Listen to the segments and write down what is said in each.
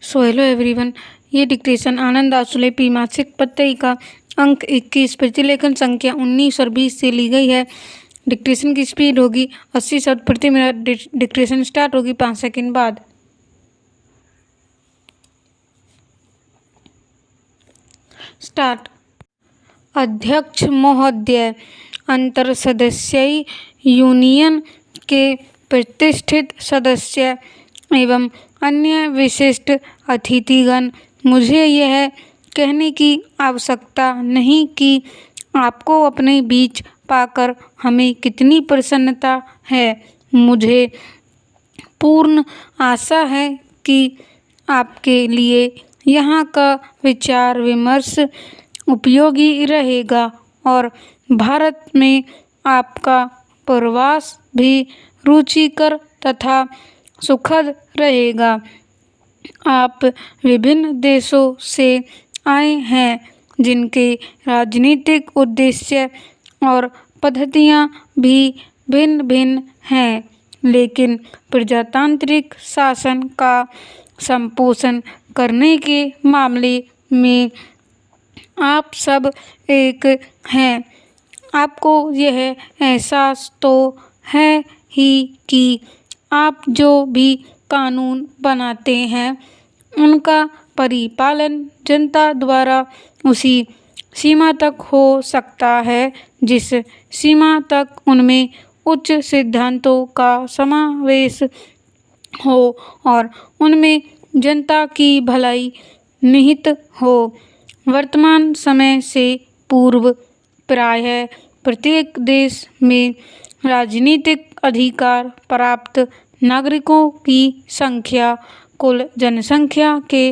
So hello everyone, ये dictation आनंद आसुले P मासिक पत्रिका अंक 21 प्रतिलेखन संख्या 19 और 20 से ली गई है। डिक्टेशन की स्पीड होगी 80 शब्द प्रति मिनट। डिक्टेशन स्टार्ट होगी 5 सेकंड बाद। स्टार्ट। अध्यक्ष महोदय, अंतर सदस्यीय यूनियन के प्रतिष्ठित सदस्य एवं अन्य विशिष्ट अतिथिगण, मुझे यह कहने की आवश्यकता नहीं कि आपको अपने बीच पाकर हमें कितनी प्रसन्नता है। मुझे पूर्ण आशा है कि आपके लिए यहाँ का विचार विमर्श उपयोगी रहेगा और भारत में आपका प्रवास भी रुचिकर तथा सुखद रहेगा। आप विभिन्न देशों से आए हैं जिनके राजनीतिक उद्देश्य और पद्धतियाँ भी भिन्न भिन्न हैं, लेकिन प्रजातांत्रिक शासन का संपोषण करने के मामले में आप सब एक हैं। आपको यह एहसास तो है ही कि आप जो भी कानून बनाते हैं उनका परिपालन जनता द्वारा उसी सीमा तक हो सकता है जिस सीमा तक उनमें उच्च सिद्धांतों का समावेश हो और उनमें जनता की भलाई निहित हो। वर्तमान समय से पूर्व प्रायः प्रत्येक देश में राजनीतिक अधिकार प्राप्त नागरिकों की संख्या कुल जनसंख्या के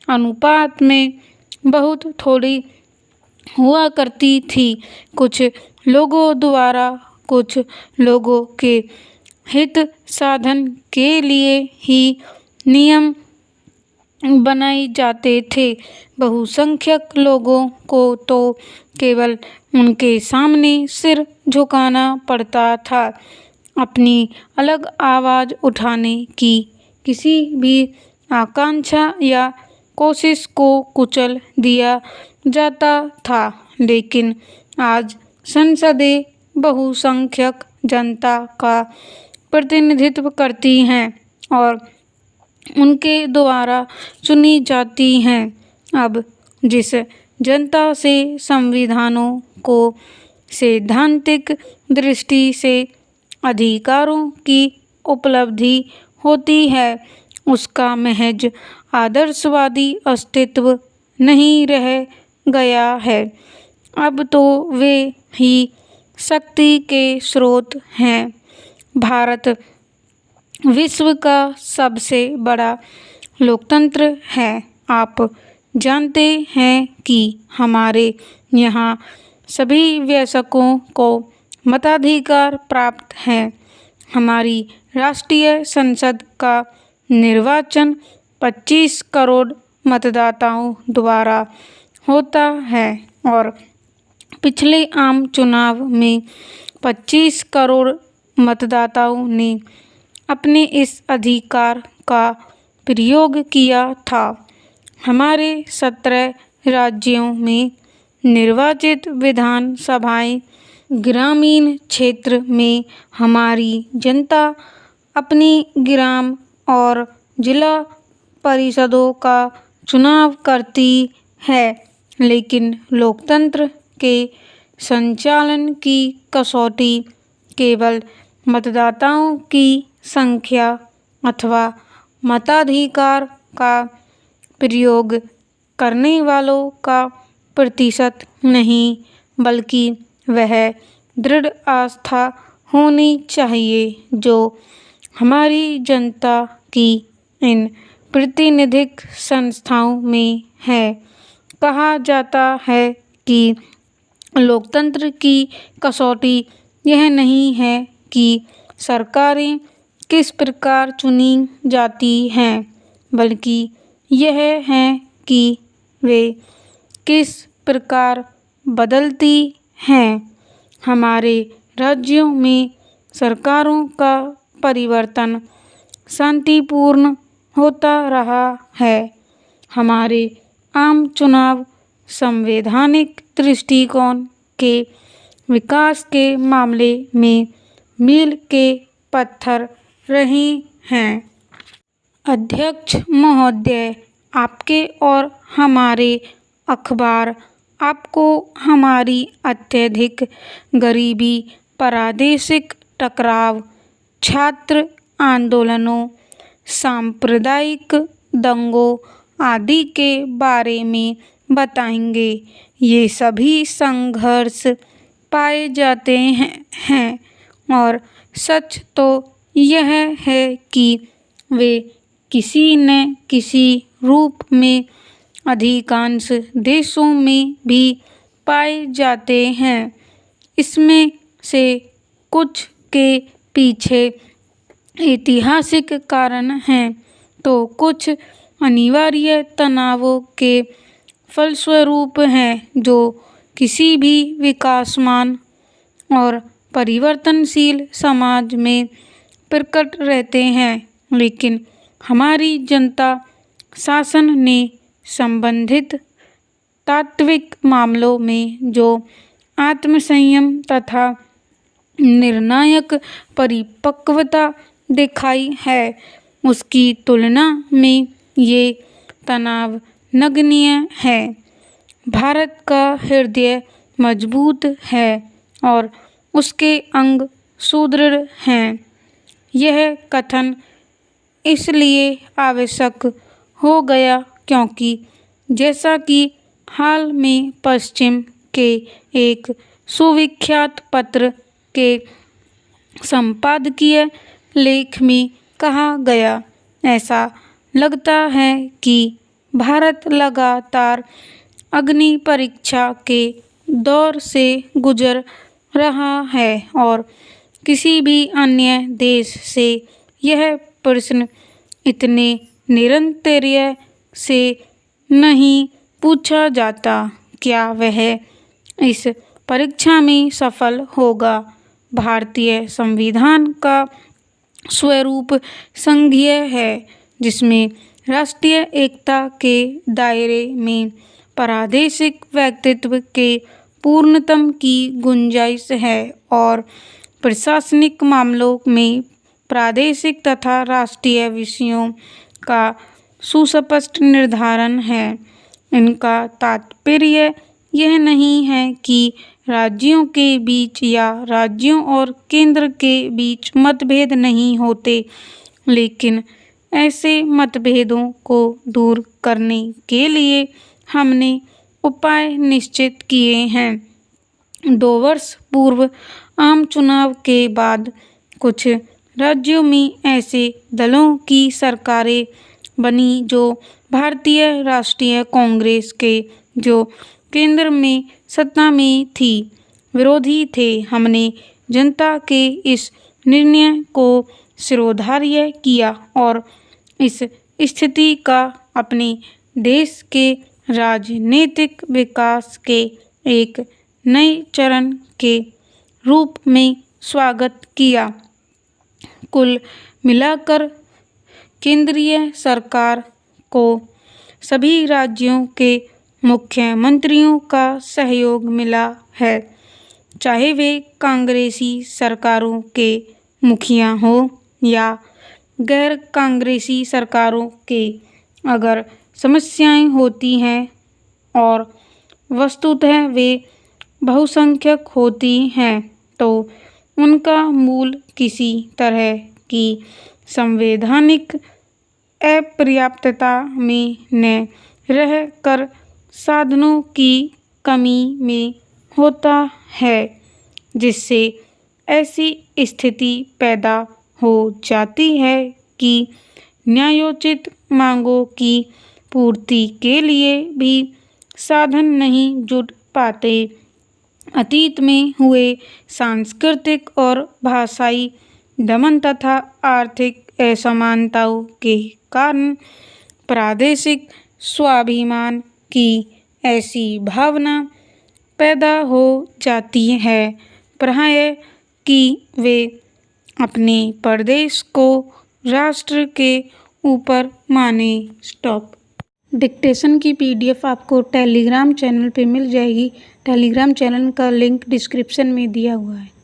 अनुपात में बहुत थोड़ी हुआ करती थी। कुछ लोगों द्वारा कुछ लोगों के हित साधन के लिए ही नियम बनाए जाते थे। बहुसंख्यक लोगों को तो केवल उनके सामने सिर झुकाना पड़ता था। अपनी अलग आवाज़ उठाने की किसी भी आकांक्षा या कोशिश को कुचल दिया जाता था, लेकिन आज संसदें बहुसंख्यक जनता का प्रतिनिधित्व करती हैं और उनके द्वारा चुनी जाती हैं। अब जिस जनता से संविधानों को सैद्धांतिक दृष्टि से अधिकारों की उपलब्धि होती है, उसका महज आदर्शवादी अस्तित्व नहीं रह गया है। अब तो वे ही शक्ति के स्रोत हैं। भारत विश्व का सबसे बड़ा लोकतंत्र है। आप जानते हैं कि हमारे यहाँ सभी वयस्कों को मताधिकार प्राप्त है। हमारी राष्ट्रीय संसद का निर्वाचन 25 करोड़ मतदाताओं द्वारा होता है और पिछले आम चुनाव में 25 करोड़ मतदाताओं ने अपने इस अधिकार का प्रयोग किया था। हमारे 17 राज्यों में निर्वाचित विधानसभाएं ग्रामीण क्षेत्र में हमारी जनता अपनी ग्राम और जिला परिषदों का चुनाव करती है, लेकिन लोकतंत्र के संचालन की कसौटी केवल मतदाताओं की संख्या अथवा मताधिकार का प्रयोग करने वालों का प्रतिशत नहीं, बल्कि वह दृढ़ आस्था होनी चाहिए जो हमारी जनता की इन प्रातिनिधिक संस्थाओं में है। कहा जाता है कि लोकतंत्र की कसौटी यह नहीं है कि सरकारें किस प्रकार चुनी जाती हैं, बल्कि यह है कि वे किस प्रकार बदलती हैं। हमारे राज्यों में सरकारों का परिवर्तन शांतिपूर्ण होता रहा है हमारे आम चुनाव संवैधानिक दृष्टिकोण के विकास के मामले में मील के पत्थर रहे हैं। अध्यक्ष महोदय, आपके और हमारे अखबार आपको हमारी अत्यधिक गरीबी, प्रादेशिक टकराव, छात्र आंदोलनों, सांप्रदायिक दंगों आदि के बारे में बताएंगे। ये सभी संघर्ष पाए जाते हैं और सच तो यह है कि वे किसी न किसी रूप में अधिकांश देशों में भी पाए जाते हैं। इसमें से कुछ के पीछे ऐतिहासिक कारण हैं तो कुछ अनिवार्य तनावों के फलस्वरूप हैं जो किसी भी विकासमान और परिवर्तनशील समाज में प्रकट रहते हैं। लेकिन हमारी जनता शासन ने संबंधित तात्विक मामलों में जो आत्मसंयम तथा निर्णायक परिपक्वता दिखाई है, उसकी तुलना में ये तनाव नगण्य है। भारत का हृदय मजबूत है और उसके अंग सुदृढ़ हैं। यह कथन इसलिए आवश्यक हो गया क्योंकि जैसा कि हाल में पश्चिम के एक सुविख्यात पत्र के संपादकीय लेख में कहा गया, ऐसा लगता है कि भारत लगातार अग्नि परीक्षा के दौर से गुजर रहा है और किसी भी अन्य देश से यह प्रश्न इतने निरंतर्य से नहीं पूछा जाता, क्या वह इस परीक्षा में सफल होगा। भारतीय संविधान का स्वरूप संघीय है, जिसमें राष्ट्रीय एकता के दायरे में प्रादेशिक व्यक्तित्व के पूर्णतम की गुंजाइश है और प्रशासनिक मामलों में प्रादेशिक तथा राष्ट्रीय विषयों का सुस्पष्ट निर्धारण है। इनका तात्पर्य यह नहीं है कि राज्यों के बीच या राज्यों और केंद्र के बीच मतभेद नहीं होते, लेकिन ऐसे मतभेदों को दूर करने के लिए हमने उपाय निश्चित किए हैं। 2 वर्ष पूर्व आम चुनाव के बाद कुछ राज्यों में ऐसे दलों की सरकारें बनी जो भारतीय राष्ट्रीय कांग्रेस के, जो केंद्र में सत्ता में थी, विरोधी थे। हमने जनता के इस निर्णय को शिरोधार्य किया और इस स्थिति का अपने देश के राजनीतिक विकास के एक नए चरण के रूप में स्वागत किया। कुल मिलाकर केंद्रीय सरकार को सभी राज्यों के मुख्यमंत्रियों का सहयोग मिला है, चाहे वे कांग्रेसी सरकारों के मुखिया हों या गैर कांग्रेसी सरकारों के। अगर समस्याएं होती हैं और वस्तुतः वे बहुसंख्यक होती हैं तो उनका मूल किसी तरह की संवैधानिक अपर्याप्तता में न रह कर साधनों की कमी में होता है, जिससे ऐसी स्थिति पैदा हो जाती है कि न्यायोचित मांगों की पूर्ति के लिए भी साधन नहीं जुट पाते। अतीत में हुए सांस्कृतिक और भाषाई दमन तथा आर्थिक असमानताओं के कारण प्रादेशिक स्वाभिमान की ऐसी भावना पैदा हो जाती है प्रायः कि वे अपने प्रदेश को राष्ट्र के ऊपर माने। स्टॉप। डिक्टेशन की PDF आपको टेलीग्राम चैनल पे मिल जाएगी। टेलीग्राम चैनल का लिंक डिस्क्रिप्शन में दिया हुआ है।